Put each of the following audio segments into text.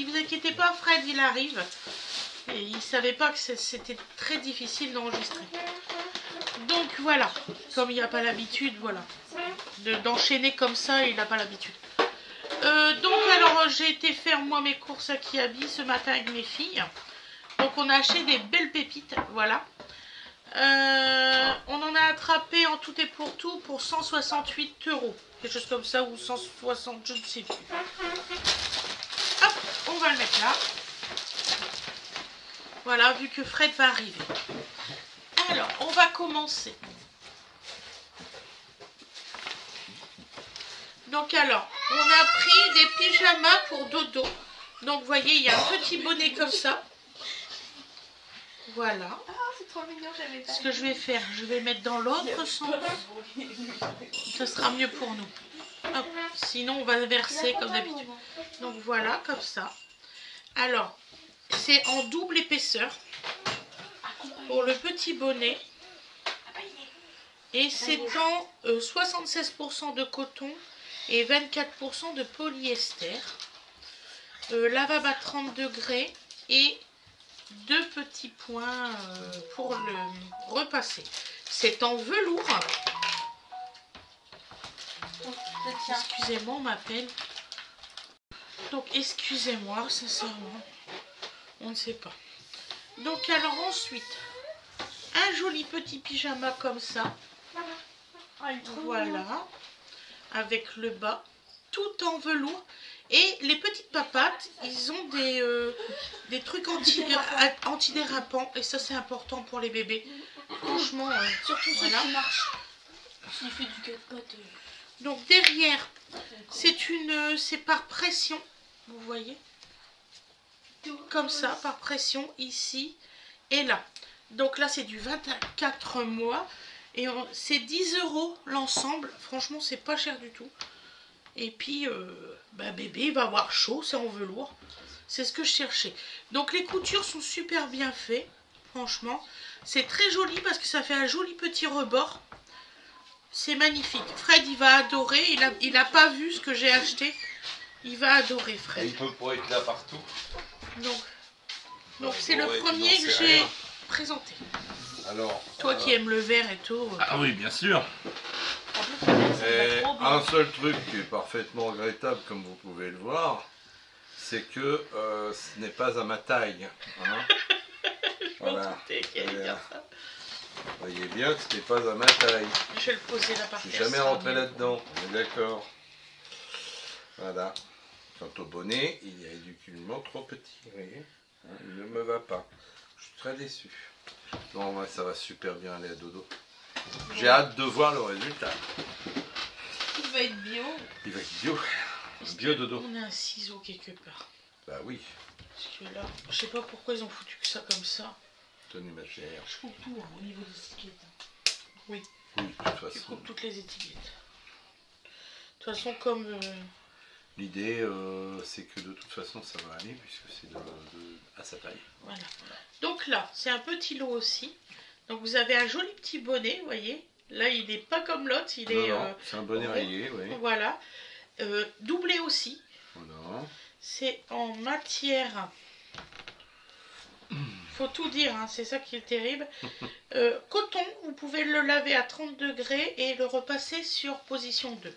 dit, vous inquiétez pas, Fred, il arrive. Et il savait pas que c'était très difficile d'enregistrer. Donc voilà, comme il n'a pas l'habitude, voilà, d'enchaîner comme ça, il n'a pas l'habitude. Donc alors, j'ai été faire moi mes courses à Kiabi ce matin avec mes filles. Donc on a acheté des belles pépites, voilà. On en a attrapé en tout et pour tout pour 168 €. Quelque chose comme ça, ou 160, je ne sais plus. Hop, on va le mettre là. Voilà, vu que Fred va arriver. Alors, on va commencer. Donc alors, on a pris des pyjamas pour dodo. Donc vous voyez, il y a un petit bonnet comme ça. Voilà. Oh, c'est trop mignon, j'avais pas. Ce que je vais faire, je vais mettre dans l'autre sens. Ça sera mieux pour nous. Hop. Sinon, on va le verser comme d'habitude. Donc voilà, comme ça. Alors, c'est en double épaisseur pour le petit bonnet. Et c'est en 76% de coton et 24% de polyester. Lavable à 30 degrés et 2 petits points pour le repasser. C'est en velours. Excusez-moi, on m'appelle. Donc excusez-moi, sincèrement. On ne sait pas. Donc alors ensuite, un joli petit pyjama comme ça. Voilà. Avec le bas. Tout en velours. Et les petites papates, ils ont des trucs antidérapants. Et ça, c'est important pour les bébés. Franchement, surtout voilà. ceux qui marchent. S'il fait du capote. Donc derrière, c'est par pression. Vous voyez? Comme ça, par pression, ici et là. Donc là, c'est du 24 mois. Et c'est 10 € l'ensemble. Franchement, c'est pas cher du tout. Et puis, bébé, il va avoir chaud, c'est en velours. C'est ce que je cherchais. Donc, les coutures sont super bien faites. Franchement, c'est très joli parce que ça fait un joli petit rebord. C'est magnifique. Fred, il va adorer. Il a pas vu ce que j'ai acheté. Il va adorer, Fred. Il peut pas être là partout. Donc c'est le premier que j'ai présenté. Alors, toi qui aimes le vert et tout. Ah oui, bien sûr. Un seul truc qui est parfaitement regrettable, comme vous pouvez le voir, c'est que ce n'est pas à ma taille. Hein. Voilà. Vous voyez bien que ce n'est pas à ma taille. Je vais le poser là par terre. Je suis jamais rentré là-dedans, on est d'accord. Voilà. Quant au bonnet, il est ridiculement trop petit. Vous voyez, hein, il ne me va pas. Je suis très déçu. Non, ouais, ça va super bien aller à dodo. J'ai hâte de voir le résultat. Il va être bio. Il va être bio. Bio dodo. On a un ciseau quelque part. Bah oui. Parce que là, je sais pas pourquoi ils ont foutu que ça comme ça. Tenez ma chère. Je coupe tout hein, au niveau des étiquettes. Oui. Oui, de toute Je façon. coupe toutes les étiquettes. De toute façon, comme... L'idée, c'est que de toute façon, ça va aller, puisque c'est à sa taille. Voilà. Donc là, c'est un petit lot aussi. Donc vous avez un joli petit bonnet, vous voyez. Là, il n'est pas comme l'autre, il est... c'est un bonnet rayé, oui. Voilà. Doublé aussi. Voilà. C'est en matière... Faut tout dire, hein, c'est ça qui est terrible. Coton, vous pouvez le laver à 30 degrés et le repasser sur position 2.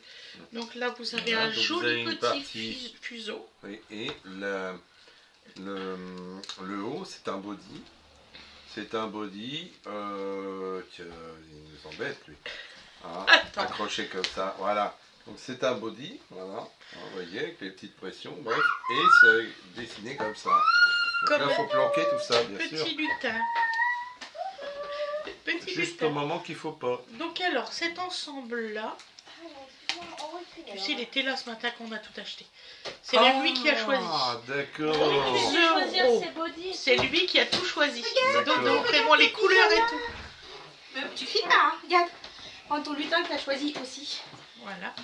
Donc là, vous avez un joli petit fuseau. Oui, et le haut, c'est un body. C'est un body il nous embête, lui. Hein, accroché comme ça, voilà. Donc c'est un body, voilà. Vous voyez, avec les petites pressions, bref. Et c'est dessiné comme ça. Donc là, il faut planquer tout ça, bien sûr. Petit lutin. Juste au moment qu'il ne faut pas. Donc alors, cet ensemble-là, tu sais, il était là ce matin qu'on a tout acheté. C'est lui qui a choisi. Ah, d'accord. C'est lui qui a tout choisi. Donc vraiment les couleurs et tout. Tu filmes là, hein. Regarde. Prends ton lutin que tu as choisi aussi. Voilà.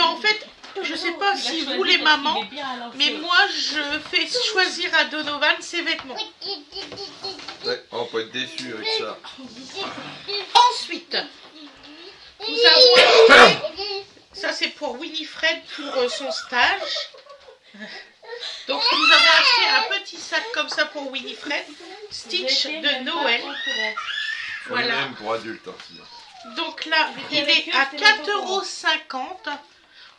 En fait, je sais pas si vous les mamans, mais moi je fais choisir à Donovan ses vêtements. Ouais, on peut être déçu avec ça. Ensuite, nous avons acheté, ça c'est pour Winifred pour son stage. Donc nous avons acheté un petit sac comme ça pour Winifred, Stitch de Noël. Voilà. Même pour adultes. Hein, sinon. Donc là, il est à 4,50 €.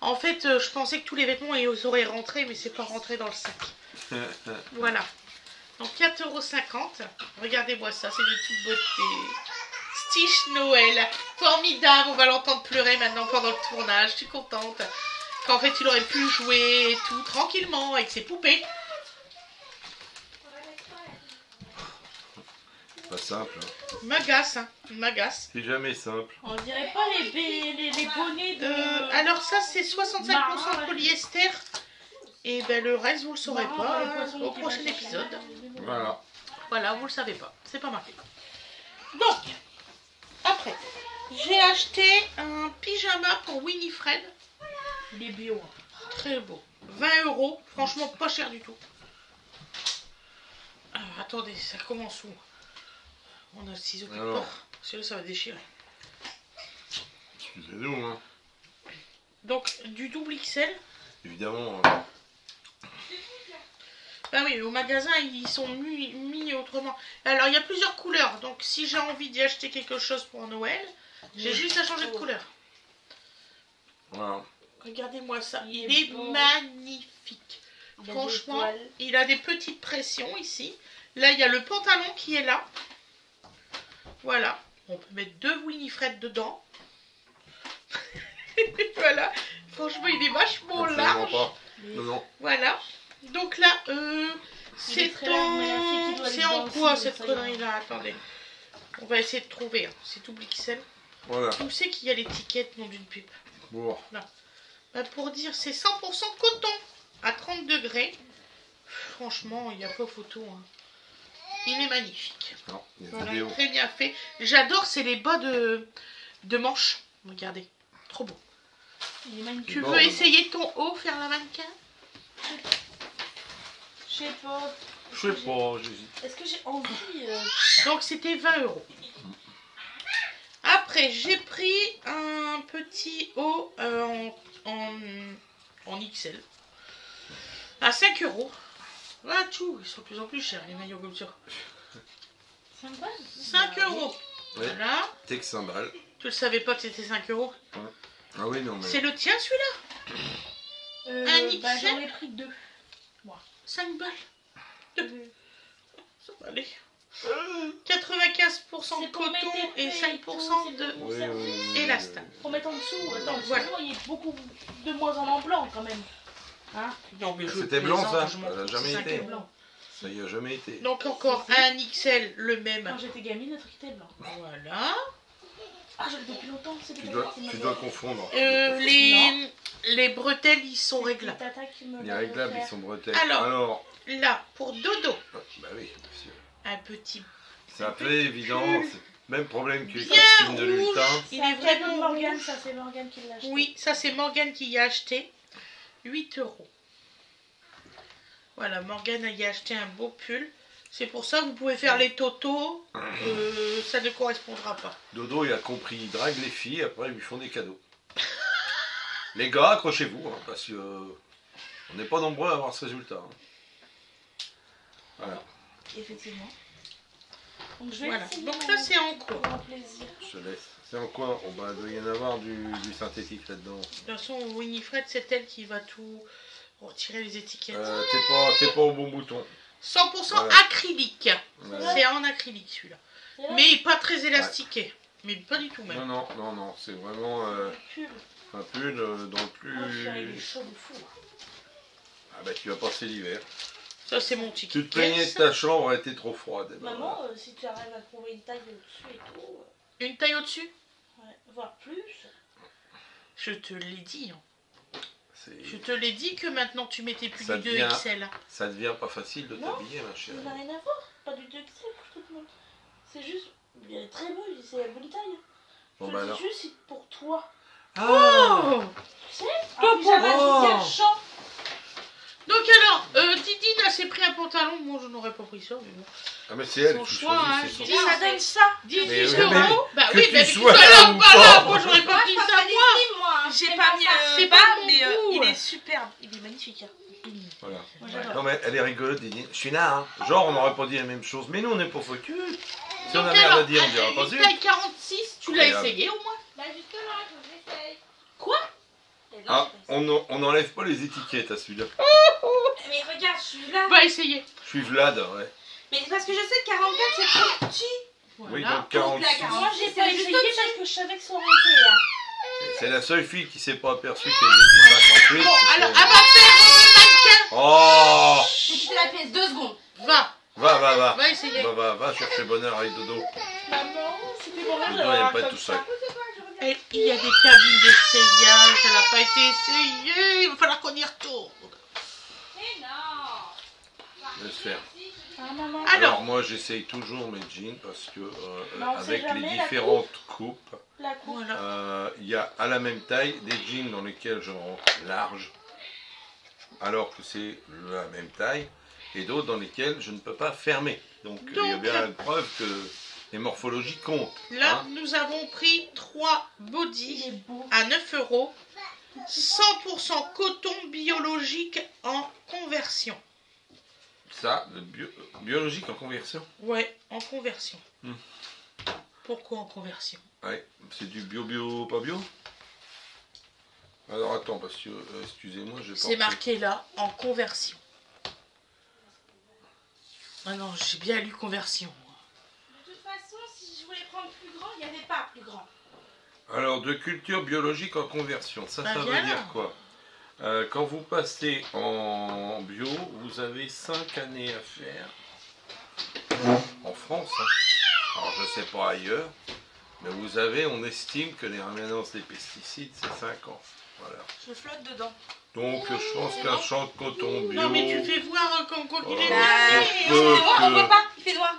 En fait, je pensais que tous les vêtements ils auraient rentré, mais c'est pas rentré dans le sac. Voilà. Donc 4,50 €. Regardez-moi ça, c'est de toute beauté. Stitch Noël. Formidable, on va l'entendre pleurer maintenant pendant le tournage. Je suis contente. Qu'en fait, il aurait pu jouer et tout, tranquillement, avec ses poupées. Pas simple. Hein. M'agace, hein. M'agace. C'est jamais simple. On dirait pas les bonnets de... Alors ça, c'est 65% polyester. Et ben le reste, vous le saurez pas au prochain épisode. Voilà. Voilà, vous le savez pas. C'est pas marqué. Donc, après, j'ai acheté un pyjama pour Winifred. Il est bio. Très beau. 20 €. Franchement, pas cher du tout. Alors, attendez, ça commence où? On a le ciseau quelque part. Celui-là, ça va déchirer. Excusez-nous. Hein. Donc, du double XL. Évidemment. Bah oui, au magasin, ils sont mis autrement. Alors, il y a plusieurs couleurs. Donc, si j'ai envie d'y acheter quelque chose pour Noël, j'ai juste à changer de couleur. Voilà. Regardez-moi ça. Il est magnifique. Franchement, il a des petites pressions ici. Là, il y a le pantalon qui est là. Voilà. On peut mettre 2 Winifred dedans. Voilà. Franchement, il est vachement large. Pas. Non, non. Voilà. Donc là, c'est en quoi cette connerie-là? Attendez. On va essayer de trouver. Hein. C'est tout XL. Voilà. Où c'est qu'il y a l'étiquette, nom d'une pub? Bon. Là. Bah, pour dire, c'est 100% coton à 30 degrés. Franchement, il n'y a pas photo. Hein. Il est magnifique. Non, voilà, très bien fait. J'adore, c'est les bas de manches. Regardez, trop beau. Il est magnifique. Tu veux essayer ton haut, faire la mannequin? Je sais pas. Je sais pas, j'hésite. Est-ce que j'ai envie Donc c'était 20 €. Après, j'ai pris un petit haut en XL à 5 €. Ah, tout, ils sont de plus en plus chers les maillots comme ça. 5 balles 5 €. Ouais. Voilà. T'es que 5 balles. Tu le savais pas que c'était 5 €? Ouais. Ah oui, non, mais. C'est le tien celui-là? Un XL. Bah, j'en ai pris 2. 5 balles. 2. Ça va aller. 95% de coton et 5% de élastin. Pour mettre en dessous, attends, voilà. il y a beaucoup de moins en blanc quand même. Hein? Non, mais c'était blanc ça? Ça n'a jamais été. Blanc. Ça y a jamais été. Donc encore un XL, le même. Quand j'étais gamine, le truc était blanc. Voilà. Ah, j'avais depuis longtemps. Tu dois confondre. Les bretelles, ils sont réglables. Les réglables, ils sont bretelles. Alors, là, pour Dodo. Bah oui, bien sûr. Un petit. Ça fait évident. Même problème que les bien costumes de lutin. Il est vraiment Morgane, ça c'est Morgane qui l'a acheté. Oui, ça c'est Morgane qui y a acheté. 8 €. Voilà, Morgane y a acheté un beau pull. C'est pour ça que vous pouvez faire les totos. Ça ne correspondra pas. Dodo, il a compris. Il drague les filles, après ils lui font des cadeaux. Les gars, accrochez-vous, hein, parce que on n'est pas nombreux à avoir ce résultat. Hein. Voilà. Effectivement. Donc, je vais voilà. Donc là, c'est en quoi? Je te laisse. C'est en quoi? Oh, bah, il doit y en avoir du synthétique là-dedans. De toute façon, Winifred, c'est elle qui va tout retirer les étiquettes. T'es pas au bon bouton. 100% voilà. acrylique. Voilà. C'est en acrylique celui-là. Mais pas très élastiqué. Ouais. Mais pas du tout même. Non. C'est vraiment un pull dans le plus... il est chaud de fou. Ah bah tu vas passer l'hiver. Ça c'est mon ticket. Tu te plaignais que ta chambre était trop froide. Maman, si tu arrives à trouver une taille au-dessus et tout... Une taille au-dessus? Ouais, voire plus. Je te l'ai dit. Hein. Je te l'ai dit que maintenant tu mettais plus du 2 XL. Ça devient pas facile de t'habiller, ma chérie. Ça n'a rien à voir. Pas du 2 XL pour tout le monde. C'est juste... Il est très beau, c'est la bonne taille. Bon, je le dis juste pour toi. Oh, tu sais, un pyjama qui champ. Donc alors, Didine s'est pris un pantalon. Moi je n'aurais pas pris ça, mais bon. Ah mais c'est elle son qui choix, choisit, hein, c'est son Ça donne ça. 18 mais, €. Bah que oui, tu mais sois là ou ou pas pas. là, moi j'aurais pas pris ça moi. J'ai pas mis c'est bas, pas mon mais goût. il est superbe. Il est magnifique. Hein. Voilà. Moi, j'adore. Non mais elle est rigolote, Didi. Je suis là, hein. Genre on aurait pas dit la même chose. Mais nous on est pas foutus. Si on Donc avait rien à alors, dire, on dirait pas une zut. taille 46, tu l'as Regarde. essayé au moins? Bah justement, il faut que j'essaye. Quoi? Et non, Ah, j'ai pas on n'enlève pas les étiquettes à celui-là. essayé. Mais regarde, je suis là. Va essayer. Je suis Vlad, ouais. Mais c'est parce que je sais que 44 c'est trop petit. Voilà. Oui, donc 46. Moi j'ai C'est pas juste essayé au-dessus. parce que je savais que ça aurait été là. C'est la seule fille qui s'est pas aperçue qu'elle était 58. Bon, parce alors, que- elle va faire Oh, J'ai quitté la pièce 2 secondes. mannequin. va. Va essayer. Va chercher bonheur avec Dodo. Maman, c'était mon rêve Dodo d'avoir n'aime un pas comme tout ça. ça. Et il y a des cabines d'essayage, elle n'a pas été essayée, il va falloir qu'on y retourne. Mais non. Laisse faire. Ah, maman. Alors moi j'essaye toujours mes jeans parce que Mais on sait avec les jamais la différentes coupes, La coupe. Voilà. il y a à la même taille des jeans dans lesquels je rentre large, alors que c'est la même taille, et d'autres dans lesquels je ne peux pas fermer. Donc il y a bien la preuve que les morphologies comptent. Là, hein. nous avons pris 3 Il bodies est beau. à 9 €, 100% coton biologique en conversion. Ça, biologique en conversion. Ouais, en conversion. Hmm. Pourquoi en conversion? Ouais, c'est du bio, pas bio. Alors attends, parce que, excusez-moi, je C'est marqué là, en conversion. Ah non, j'ai bien lu conversion. moi. De toute façon, si je voulais prendre plus grand, il n'y avait pas plus grand. Alors, de culture biologique en conversion, ça Bah, veut viens dire là. quoi? Quand vous passez en bio, vous avez 5 années à faire. En France, hein. Alors je sais pas ailleurs, mais vous avez, on estime que les rémanences des pesticides, c'est 5 ans. Voilà. Je flotte dedans. Donc je pense qu'un champ de coton bio, Non mais tu fais voir comme quoi il est Oh. On voit pas, il fait noir.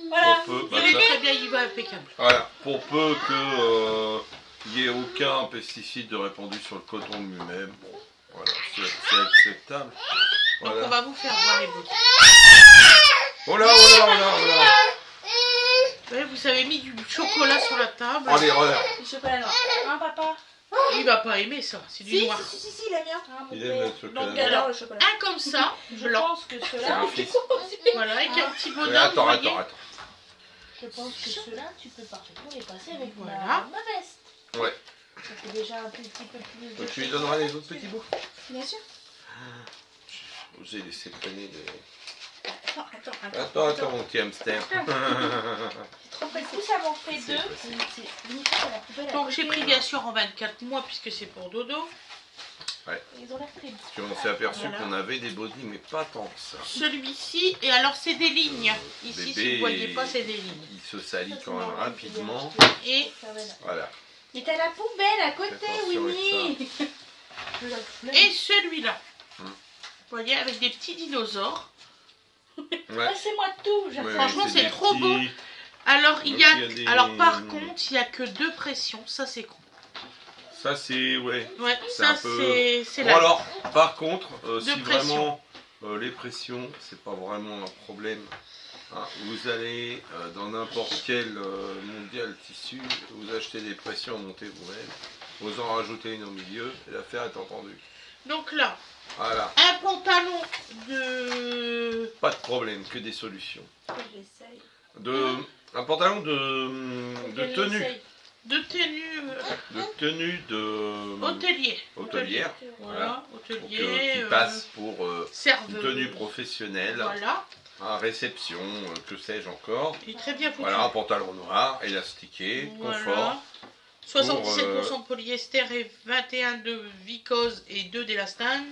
Voilà. pour peu, Il est très bien, il va impeccable. voilà, pour peu que il n'y ait aucun pesticide répandu sur le coton lui-même, bon, voilà, c'est acceptable. Donc Voilà. on va vous faire voir les bouts. Oh là, oh là, oh là, oh là. Ouais, vous avez mis du chocolat sur la table. Oh l'erreur. Du chocolat noir. Hein, papa? Il va pas aimer ça, c'est du noir. Si, il aime bien. Hein, mon Il père. aime le chocolat. Donc, noir. J'adore le chocolat. Un comme ça, Je blanc. pense que C'est cela. un fils. Voilà, avec un petit Ouais, bonhomme, attends, vous voyez. attends. Je pense que cela, tu peux parfaitement les passer avec Voilà. ma veste. Ouais. Ça fait déjà un petit peu plus. Donc tu lui donneras les autres petits bouts. Bien sûr. J'ai laissé traîner des... Attends. Attends, mon petit hamster. Du coup, ça m'en fait C'est deux. facile. C'est limite à la poubelle à Donc j'ai côté. pris bien sûr en 24 mois puisque c'est pour Dodo. Ils ont l'air très beaux. Puis on s'est aperçu Voilà. qu'on avait des bodies, mais pas tant que ça. Celui-ci, et alors c'est des lignes. Ici, si Bébé, vous ne voyez pas, c'est des lignes. Il se salit quand même rapidement. Et Voilà. Il est à la poubelle à côté, Attention Winnie. Je la flemme. Et celui-là. Hmm. Vous voyez, avec des petits dinosaures. Ouais. Passez-moi tout. Ouais, J'attends. Franchement, c'est des trop beau. petits- Alors, il y a... Donc, il y a des- Alors par contre, il n'y a que 2 pressions. Ça, c'est con. Ça, c'est... Ouais. Ouais, C'est ça, un peu- c'est Bon là. alors, par contre, si pression. vraiment les pressions, c'est pas vraiment un problème. Hein, vous allez dans n'importe quel mondial tissu, vous achetez des pressions, montez vous-même, vous en rajoutez une au milieu, et l'affaire est entendue. Donc là, Voilà, un pantalon de... pas de problème, que des solutions. J'essaye. Un pantalon de tenue, De tenue hôtelier. hôtelière, Voilà, donc, hôtelier. qui passe pour une serveuse. tenue professionnelle, Voilà. à réception, que sais-je encore. Il est très bien foutu. Voilà, un pantalon noir, élastiqué, confort. Voilà. 77% de polyester et 21 de vicose et 2 d'élastane.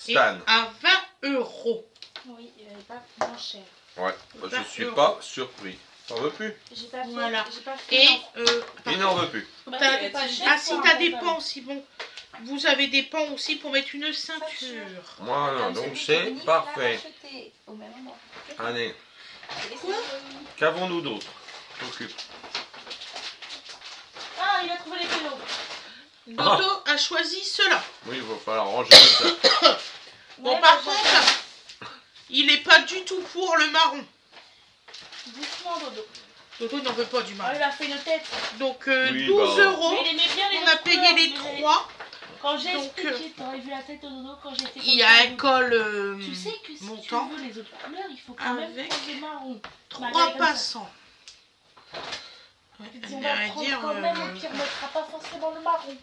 Et Stan. à 20 €. Oui, il n'est pas moins cher. Ouais, bah, je 20 suis euros. pas surpris. T'en veux plus? J'ai pas fait. Voilà. J'ai pas fait. Et Il n'en veut plus. si t'as des pans aussi, bon, vous avez des pans aussi pour mettre une ceinture. Voilà, donc c'est parfait. Au même endroit. Allez, Quoi? qu'avons-nous d'autre? T'occupe. Ah, il a trouvé les pélos. Dodo a choisi cela. Oui, il va falloir ranger tout ça. Bon, Ouais, par bah, contre, il n'est pas du tout pour le marron. Doucement, Dodo. Dodo n'en veut pas du Ah, marron. il a fait une tête. Donc Oui, 12 bah. €. Mais il aimait bien les On a autres payé couleurs, les mais- 3. Quand j'ai Donc, expliqué, t'aurais vu la tête au dodo quand j'étais. Il y a un col Tu sais que si montant tu veux les autres couleurs, il faut quand même avec prendre des marrons. 3 passants. Ouais, Tu dis, elle on vient va à prendre dire, quand même, au pire, on ne mettra pas forcément le marron.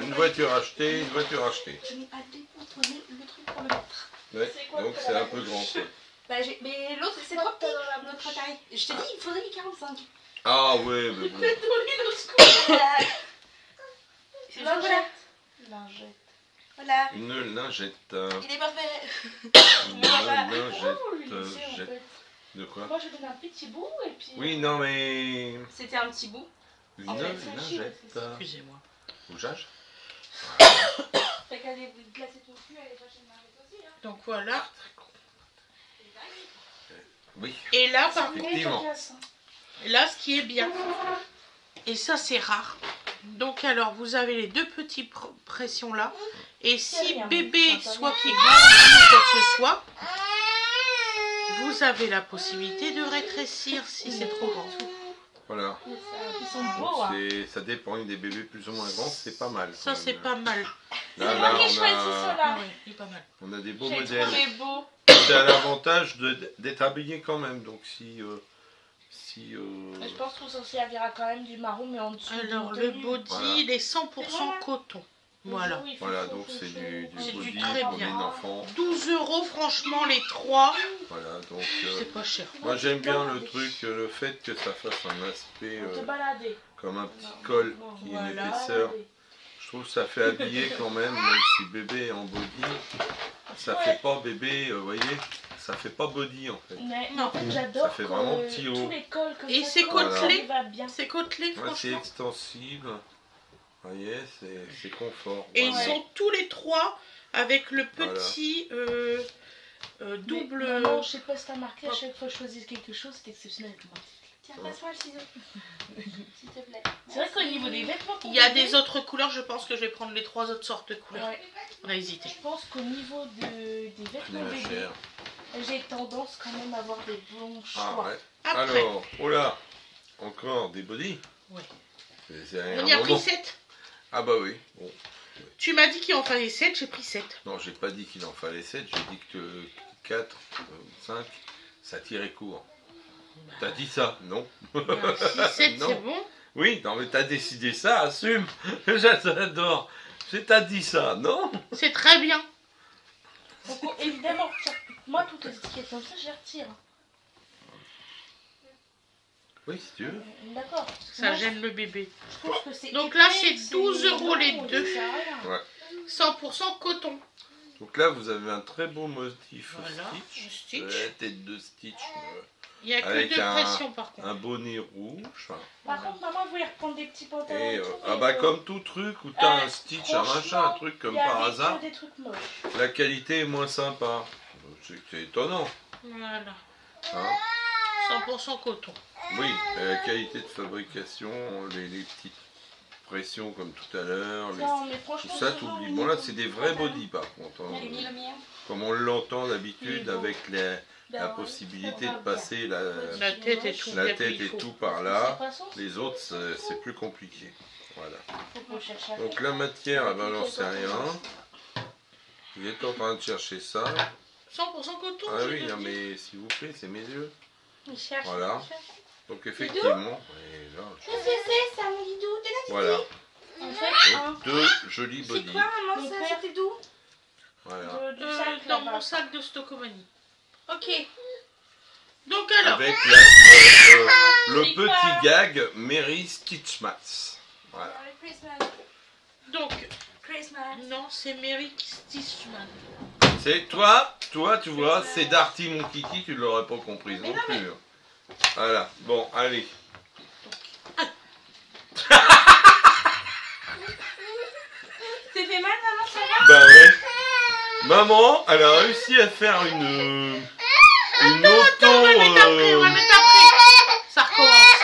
Une voiture achetée, une voiture achetée. Je n'ai pas le truc pour le mettre. Ouais, donc c'est un peu grand. Quoi. Bah, mais l'autre c'est trop petit, notre taille. Je t'ai dit, il faudrait les 45. Ah ouais, mais bon. Voilà. Lingette. Voilà. Une lingette. Il est parfait. Une Oh, lingette. jette. De quoi? Moi, je donne un petit bout et puis. Oui, non mais... C'était un petit bout. Une En fait, ça chie, lingette. c'est ça. Excusez-moi. Rougeage. T'as qu'à aller glacer ton cul, aller chercher une marmite aussi. Hein. Donc voilà. Oui. Et là, par contre, Effectivement. là, ce qui est bien, et ça c'est rare. Donc alors, vous avez les deux petits pressions là. Et si rien, bébé ça soit va. qui grandit ou quoi que ce soit, vous avez la possibilité de rétrécir si c'est trop grand. Voilà. Ils sont beaux, hein. Ça dépend des bébés plus ou moins grands, c'est pas mal. Ça c'est pas mal. Là, moi là, qui choisis Ah cela. ouais, il est pas mal. on a des beaux J'ai modèles. trouvé beau. C'est à l'avantage d'être habillé quand même. Donc si... Je pense qu'on s'en servira quand même du marron, mais en dessous. Alors d'une le tenue. body, Voilà. il est 100% coton. Voilà. Oui, Voilà, donc c'est du C'est du body très pour bien. les enfants. 12 € franchement les trois. Voilà, donc... C'est pas cher. moi j'aime bien le truc, le fait que ça fasse un aspect On te balader. comme un petit col qui est une Voilà. épaisseur. Je trouve que ça fait habiller quand même si bébé est en body, ça fait pas bébé, vous voyez, ça fait pas body en fait. Mais Non. en fait, j'adore Ça fait vraiment petit haut. tous les cols comme Et ça. c'est quand côtelé. ça va bien. C'est côtelé Ouais, c'est franchement. extensible, vous voyez, c'est confort. Et ils vraiment. sont tous les trois avec le petit double... Mais, maman, je sais pas si t'as marqué, à chaque fois que je choisis quelque chose, c'est exceptionnel. Moi. Tiens, passe-moi le ciseau. S'il te plaît. C'est vrai qu'au niveau des vêtements, pour Il y a bébé, des autres couleurs, je pense que je vais prendre les trois autres sortes de couleurs. Ouais. On a hésité. Je pense qu'au niveau des Plus vêtements ma bébé, chère. j'ai tendance quand même à avoir des bons Ah choix. ouais. Après, Alors, oh là, encore des body. Ouais. C'est un on y a moment. pris 7. Ah bah oui, bon. Tu m'as dit qu'il en fallait 7, j'ai pris 7. Non, j'ai pas dit qu'il en fallait 7, j'ai dit que 4, 5, ça tirait court. T'as dit ça, non? 6, 7, Non. c'est bon. Oui, non mais t'as décidé ça, assume. J'adore. T'as dit ça, non? C'est très bien. Donc, évidemment, moi, toutes les étiquettes comme ça, je les retire. Oui, si tu veux. D'accord. Ça Moi, gêne le bébé. je trouve que c'est Donc là, épais, c'est 12 € les long, deux. ça sert à rien. Ouais. 100% coton. Donc là, vous avez un très beau motif Voilà, Stitch. le Stitch. Tête de Stitch. Il n'y a que Avec 2 un- pressions par contre. Un bonnet rouge. Par contre, maman voulait reprendre des petits pantalons. Et, et tout, ah mais, bah comme tout truc où t'as un Stitch, un machin, un franchement, truc comme il y avait par que hasard, des trucs moches. la qualité est moins sympa. C'est étonnant. Voilà. Hein. 100% coton. Oui, la qualité de fabrication, les petites pressions comme tout à l'heure, Non, mais tout franchement, ça ce genre, t'oublies. au Bon là niveau c'est du des vrais pantalon, body par contre, hein. J'ai mis le mien. Comme on l'entend d'habitude Oui, bon. avec la ben, possibilité ça de va passer La tête et tout. la bien tête comme il et faut. tout par bien. là. C'est pas ça, Les autres c'est plus compliqué. Voilà. faut qu'on cherche à Donc faire. la matière, eh ben, j'en sais rien. Il est en train de chercher ça. 100% coton. Ah je oui, te non, dis. mais s'il vous plaît, c'est mes yeux. Il cherche, Voilà. il cherche. Donc effectivement, et là, C'est ça, mon guidou. voilà. En fait, un Deux jolis C'est body. quoi, maman, Mon ça? père. C'était d'où? Voilà. du sac Dans là-bas. mon sac de Stocomanie. Ok. Donc alors, Avec le Clique petit pas. gag Mary Stitchmats. Voilà. Merry Christmas. donc, Christmas. non, c'est Mary Stitchman. C'est toi, tu vois, c'est Darty mon kiki, tu l'aurais pas comprise non plus. hein. Voilà. Bon, allez. T'es fait mal, maman, ça va? Bah ouais. Maman, elle a réussi à faire une auto. On va le mettre après, on va le mettre après. Ça recommence.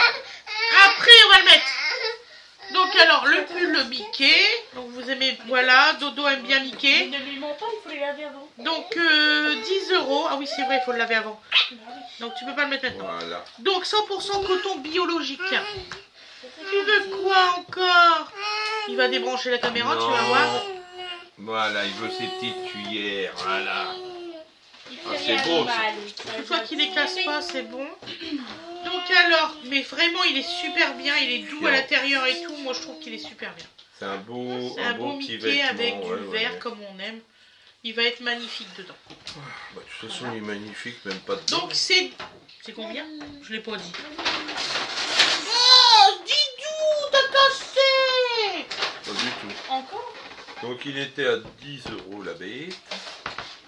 Après, on va le mettre. Donc alors, le pull, le Mickey. Donc vous aimez, voilà, Dodo aime bien Mais Mickey. ne lui mens pas, il faut les laver avant. Donc 10 €. Ah oui, c'est vrai, il faut le laver avant. Bah oui. Donc tu peux pas le mettre maintenant. Voilà. Donc 100% coton biologique. Tu veux quoi encore? Il va débrancher la caméra, tu vas voir. Voilà, il veut ses petites cuillères, voilà. Ah, fait c'est rien beau, de ça. mal. Une fois qu'il les casse pas, c'est bon. Donc alors, mais vraiment, il est super bien. Il est doux à l'intérieur et tout. Moi, je trouve qu'il est super bien. C'est un beau, C'est un beau petit Mickey vêtement, avec du ouais, vert ouais. comme on aime. Il va être magnifique dedans. Bah, de toute façon, il est magnifique, même pas dedans. Donc c'est combien? Je l'ai pas dit. Oh, Didou, t'as cassé! Pas du tout. Encore? Donc il était à 10 € la bête.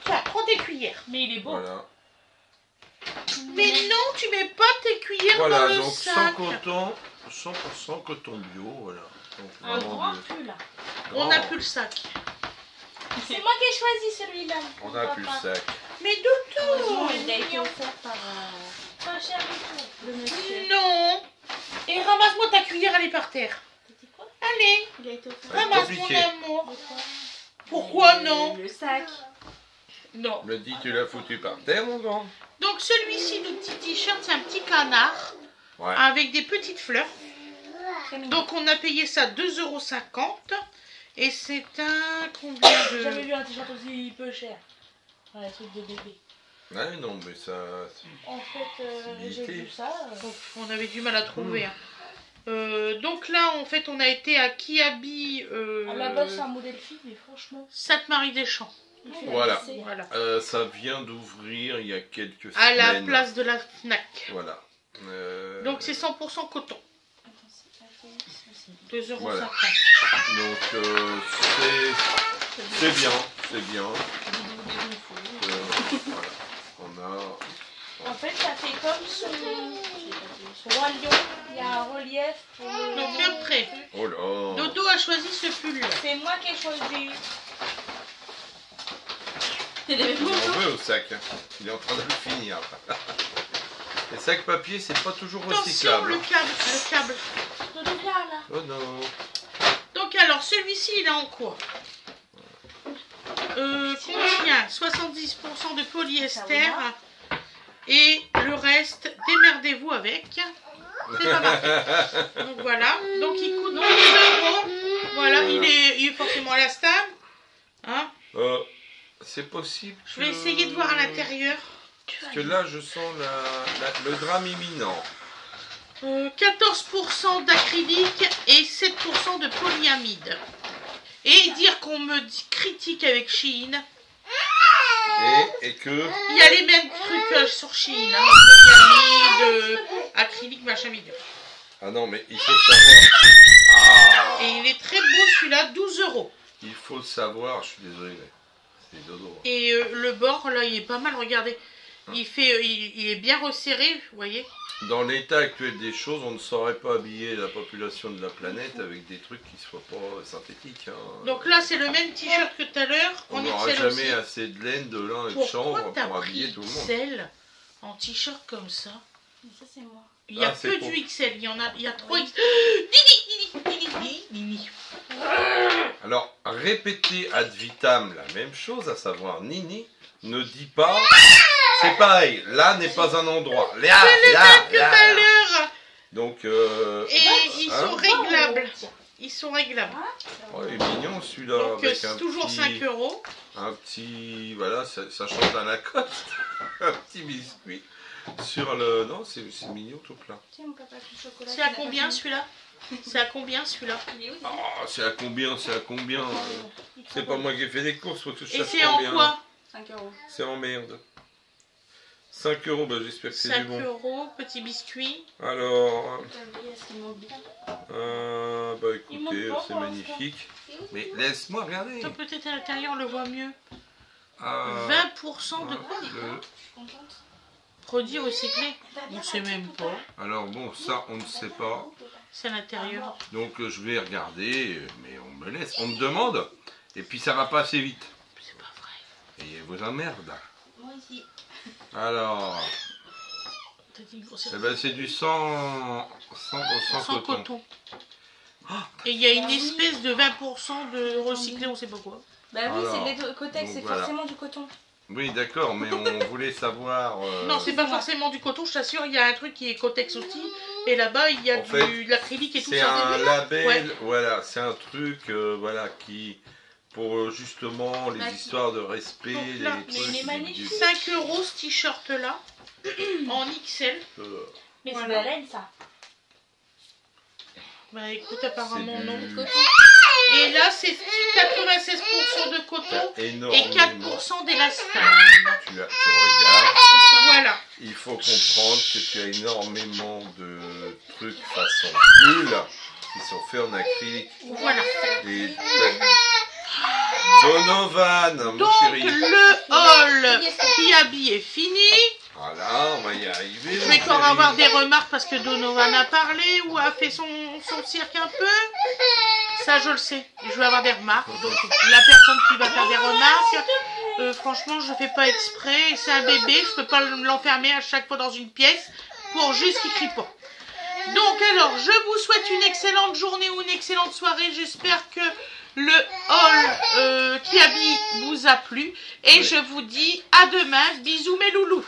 Tiens, prends tes cuillères. Mais il est beau. Voilà. Mais non, tu mets pas tes cuillères dans Voilà, le donc sac. sans coton, 100% coton bio, voilà. Donc, Un vraiment grand bio. pull là. On n'a plus le sac. C'est moi qui ai choisi celui-là. On n'a plus le sac. Mais Doudou! Il a été offert par pas cher du tout, le monsieur. Non! Et ramasse-moi ta cuillère, elle est par terre. T'as dit quoi? Allez, Il a été offert. Ouais, ramasse mon compliqué. amour. De quoi? Pourquoi non? Le sac. Non. Me dis, tu l'as foutu par terre, mon grand? Donc celui-ci, le petit t-shirt, c'est un petit canard Ouais. avec des petites fleurs. Très mignon. Donc on a payé ça 2,50 €. Et c'est un combien J'ai jamais de... vu un t-shirt aussi peu cher. Ouais, un truc de bébé. Ouais, non, mais ça... En fait, j'ai Limité. vu ça. On avait du mal à trouver. Hein. Donc là, en fait, on a été à Kiabi, À la base, c'est un modèle fille, mais franchement. Sainte-Marie-des-Champs. il fait Voilà. la lycée. Voilà. Ça vient d'ouvrir il y a quelques À la semaines. place de la Fnac. Voilà. Donc c'est 100% coton. Attends, c'est 2,50 €. Voilà. Donc c'est bien, c'est bien. Voilà. On a... En fait, ça fait comme son roi lion. Il y a un relief pour le. Donc viens près. Oh là. Dodo a choisi ce pull. C'est moi qui ai choisi. Il en veut au sac. Il est en train de le finir. Les sacs papier, c'est pas toujours Attention, recyclable. le câble. Dodo, viens là. Oh non. Donc alors, celui-ci, il est en quoi? Contient 70% de polyester et le reste, démerdez-vous avec. C'est pas marqué. Donc voilà. Donc il coûte 12 €. Voilà, il est forcément élastique. Hein? C'est possible. Je vais essayer de voir à l'intérieur. Parce que là, je sens le drame imminent. 14% d'acrylique et 7% de polyamide. Et dire qu'on me dit critique avec Shein. Et que... Il y a les mêmes trucs sur Shein. Hein. Polyamide, acrylique, machin bidon. Ah non, mais il faut savoir. Et il est très beau celui-là, 12 €. Il faut savoir, je suis désolé, mais c'est dodo. Et le bord, là, il est pas mal, regardez. Il est bien resserré, vous voyez. Dans l'état actuel des choses, on ne saurait pas habiller la population de la planète avec des trucs qui ne soient pas synthétiques. Hein. Donc là, c'est le même t-shirt que tout à l'heure, On en n'aura XL jamais aussi. assez de laine, de lin et de Pourquoi chanvre t'as pour habiller pris tout le monde. XL en t-shirt comme ça? Mais ça, c'est moi. Il n'y a Ah, c'est que pour- du XL, il y a 3 XL. Nini. Alors, répéter ad vitam la même chose, à savoir Nini, ne dit pas... C'est pareil, là n'est pas un endroit. Là, Que tout à l'heure. Donc, Et ils hein sont réglables. Ils sont réglables. oh, il est mignon celui-là. Donc avec c'est un toujours petit, 5 €. Un petit, voilà, ça chante à la coste. Un petit biscuit sur le... Non, c'est mignon tout plein. Tiens, mon papa, du chocolat. C'est à combien celui-là? C'est à combien celui-là? Ah, c'est à combien, C'est pas moi qui ai fait des courses, faut que je Et cherche c'est en combien. quoi? 5 €. C'est en merde. 5 €, bah, j'espère que c'est 5 du bon. €, petit biscuit. Alors, Est-ce qu'il manque bien? bah Il manque écoutez, pas, c'est pour magnifique. Mais laisse-moi regarder. Toi, peut-être à l'intérieur, on le voit mieux. Ah, 20% de quoi? Je suis contente. Produits recyclés. On ne sait même pas. Alors bon, ça on ne sait pas. C'est à l'intérieur. Donc je vais regarder, mais on me laisse, on me demande. Et puis ça va pas assez vite. C'est pas vrai. Et vous emmerde. Moi aussi. Alors, T'as dit une grossière. eh ben, c'est du 100% Sans coton. coton. Et il y a une espèce de 20% de recyclé, on sait pas quoi. Bah oui, Alors, c'est des cotex, donc c'est voilà. forcément du coton. Oui, d'accord, mais on voulait savoir. Non, c'est pas forcément du coton, je t'assure, il y a un truc qui est Cotex aussi, Et là-bas, il y a En fait, de l'acrylique et tout C'est ça. un label, Ouais. voilà, c'est un truc, voilà, qui, pour justement les histoires de respect, Donc les là, trucs. mais il est magnifique. 5 € ce t-shirt-là, en XL. Mais Voilà. c'est de la laine, ça. Bah écoute, apparemment C'est non. du- Et là, c'est 96% de coton et énormément. 4% d'élastane. Tu regardes, Voilà. il faut comprendre que tu as énormément de trucs façon pull qui sont faits en acrylique. Voilà. Et Donovan, mon Donc, chéri. le haul qui habille est fini. Voilà, on va y arriver. Je mon vais encore chéri. avoir des remarques parce que Donovan a parlé ou a fait son cirque un peu. Ça, je le sais. Je vais avoir des remarques. Donc, la personne qui va faire des remarques, franchement, je fais pas exprès. C'est un bébé. Je peux pas l'enfermer à chaque fois dans une pièce pour juste qu'il crie pas. Donc, alors, je vous souhaite une excellente journée ou une excellente soirée. J'espère que le haul qui habille vous a plu. Et je vous dis à demain. Bisous mes loulous.